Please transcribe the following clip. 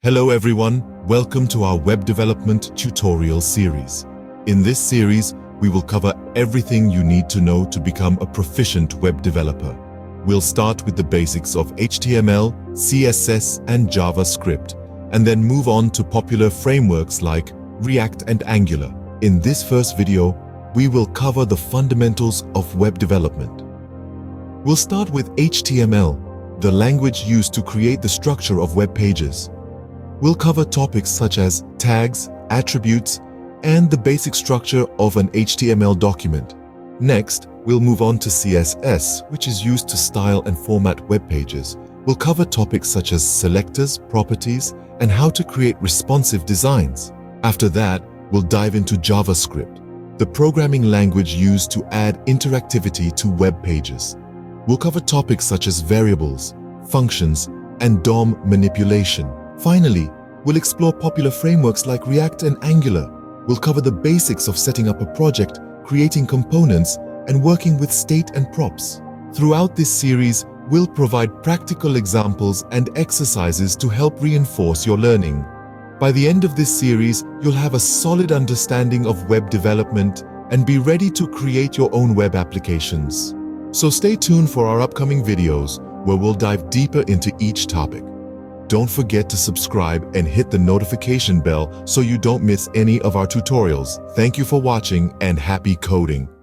Hello everyone, welcome to our web development tutorial series. In this series, we will cover everything you need to know to become a proficient web developer. We'll start with the basics of HTML, CSS, and JavaScript, and then move on to popular frameworks like React and Angular. In this first video, we will cover the fundamentals of web development. We'll start with HTML, the language used to create the structure of web pages. We'll cover topics such as tags, attributes, and the basic structure of an HTML document. Next, we'll move on to CSS, which is used to style and format web pages. We'll cover topics such as selectors, properties, and how to create responsive designs. After that, we'll dive into JavaScript, the programming language used to add interactivity to web pages. We'll cover topics such as variables, functions, and DOM manipulation. Finally, we'll explore popular frameworks like React and Angular. We'll cover the basics of setting up a project, creating components, and working with state and props. Throughout this series, we'll provide practical examples and exercises to help reinforce your learning. By the end of this series, you'll have a solid understanding of web development and be ready to create your own web applications. So stay tuned for our upcoming videos, where we'll dive deeper into each topic. Don't forget to subscribe and hit the notification bell so you don't miss any of our tutorials. Thank you for watching and happy coding!